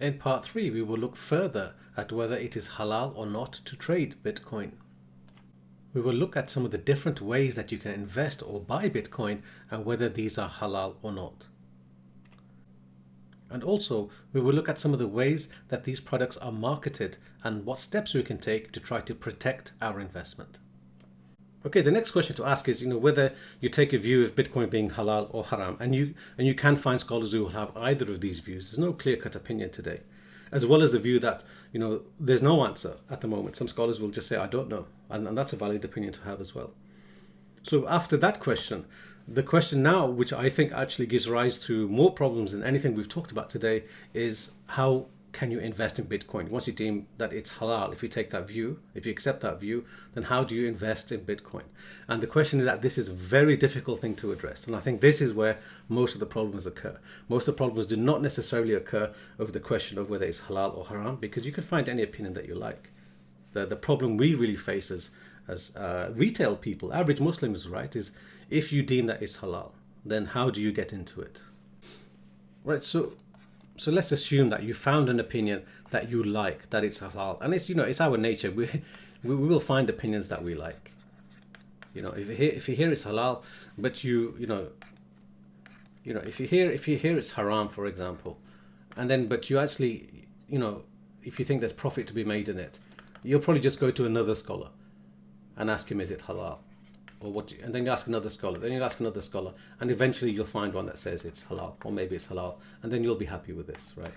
In part 3, we will look further at whether it is halal or not to trade Bitcoin. We will look at some of the different ways that you can invest or buy Bitcoin and whether these are halal or not. And also, we will look at some of the ways that these products are marketed and what steps we can take to try to protect our investment. Okay, the next question to ask is, whether you take a view of Bitcoin being halal or haram, and you can find scholars who will have either of these views. There's no clear-cut opinion today, as well as the view that there's no answer at the moment. Some scholars will just say, I don't know, and that's a valid opinion to have as well. So after that question, the question now, which I think actually gives rise to more problems than anything we've talked about today, is how can you invest in Bitcoin? Once you deem that it's halal, if you take that view, if you accept that view, then how do you invest in Bitcoin? And the question is that this is a very difficult thing to address. And I think this is where most of the problems occur. Most of the problems do not necessarily occur over the question of whether it's halal or haram, because you can find any opinion that you like. The problem we really face as retail people, average Muslims, right, is if you deem that it's halal, then how do you get into it? Right, so let's assume that you found an opinion that you like, that it's halal, and it's our nature. We will find opinions that we like. If you hear it's halal, but if you hear it's haram, for example, and then but you actually if you think there's profit to be made in it, you'll probably just go to another scholar and ask him, is it halal? Or what? And then you ask another scholar, then you ask another scholar, and eventually you'll find one that says it's halal, or maybe it's halal, and then you'll be happy with this, right?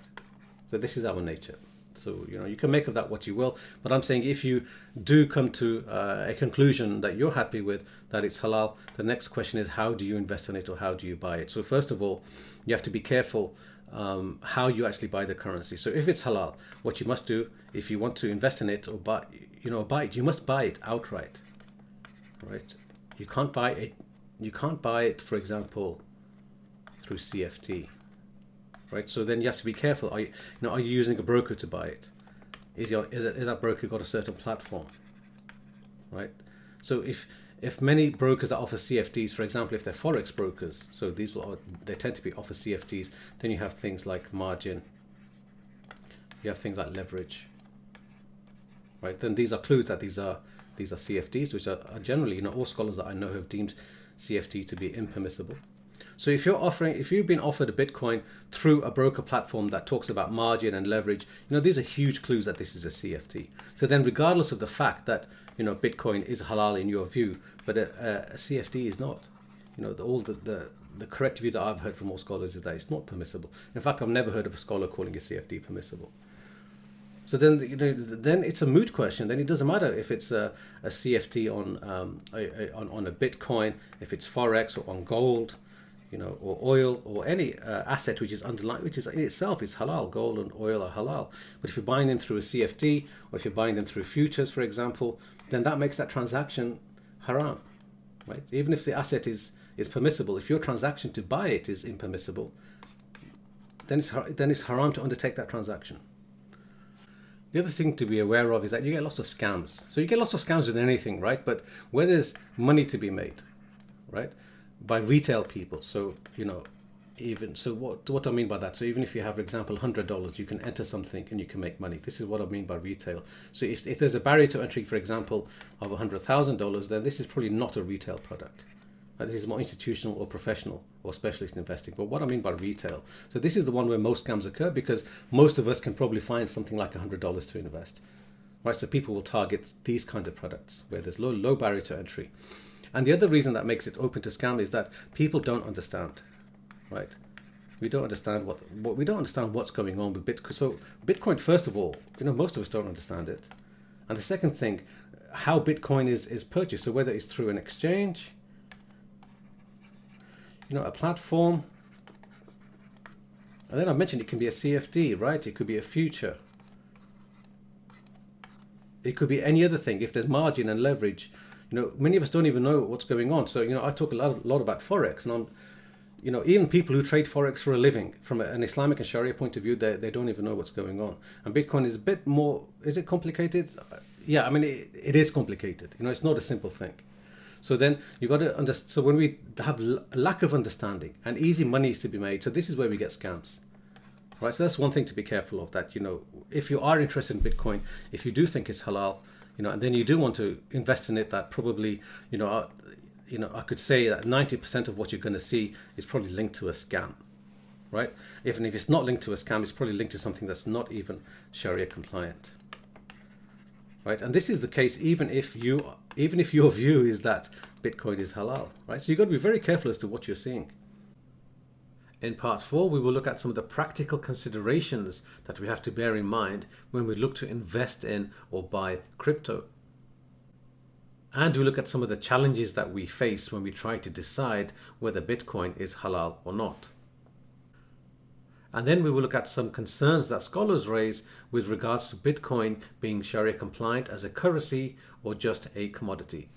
So this is our nature. So you can make of that what you will, but I'm saying if you do come to a conclusion that you're happy with, that it's halal, the next question is, how do you invest in it, or how do you buy it? So first of all, you have to be careful how you actually buy the currency. So if it's halal, what you must do, if you want to invest in it or buy it, you must buy it outright, right? You can't buy it, for example, through CFT, right? So then you have to be careful. Are you using a broker to buy it? Is that broker got a certain platform, right? So if many brokers that offer CFTs, for example, if they're forex brokers, so they tend to offer CFTs, then you have things like margin, you have things like leverage, right? Then these are clues that these are CFTs, which are generally, all scholars that I know have deemed CFT to be impermissible. So if you've been offered a Bitcoin through a broker platform that talks about margin and leverage, these are huge clues that this is a CFT. So then, regardless of the fact that Bitcoin is halal in your view, but a CFT is not, the correct view that I've heard from all scholars is that it's not permissible. In fact, I've never heard of a scholar calling a CFT permissible. So then, then it's a moot question. Then it doesn't matter if it's a CFT on a Bitcoin, if it's forex or on gold, or oil or any asset which is underlying, which is in itself is halal. Gold and oil are halal. But if you're buying them through a CFT, or if you're buying them through futures, for example, then that makes that transaction haram, right? Even if the asset is permissible, if your transaction to buy it is impermissible, then it's haram to undertake that transaction. The other thing to be aware of is that you get lots of scams. So you get lots of scams with anything, right? But where there's money to be made, right, by retail people. So what I mean by that. So even if you have, for example, $100, you can enter something and you can make money. This is what I mean by retail. So if there's a barrier to entry, for example, of $100,000, then this is probably not a retail product. This is more institutional or professional or specialist investing. But what I mean by retail, so this is the one where most scams occur, because most of us can probably find something like $100 to invest, right? So people will target these kinds of products where there's low barrier to entry. And the other reason that makes it open to scam is that people don't understand, right? We don't understand we don't understand what's going on with Bitcoin. So Bitcoin, first of all, most of us don't understand it. And the second thing, how Bitcoin is purchased. So whether it's through an exchange, a platform, and then I mentioned it can be a CFD, right? It could be a future. It could be any other thing. If there's margin and leverage, many of us don't even know what's going on. So, I talk a lot about Forex, and even people who trade Forex for a living, from an Islamic and Sharia point of view, they don't even know what's going on. And Bitcoin is a bit more, is it complicated? Yeah, I mean, it is complicated. It's not a simple thing. So then you got to understand. So when we have lack of understanding and easy money is to be made, so this is where we get scams. right? So that's one thing to be careful of, that, if you are interested in Bitcoin, if you do think it's halal, and then you do want to invest in it, that probably, I could say that 90% of what you're going to see is probably linked to a scam, right? Even if it's not linked to a scam, it's probably linked to something that's not even Sharia compliant, right? And this is the case even if your view is that Bitcoin is halal, right? So you've got to be very careful as to what you're seeing. In part 4, we will look at some of the practical considerations that we have to bear in mind when we look to invest in or buy crypto. And we look at some of the challenges that we face when we try to decide whether Bitcoin is halal or not. And then we will look at some concerns that scholars raise with regards to Bitcoin being Sharia compliant as a currency or just a commodity.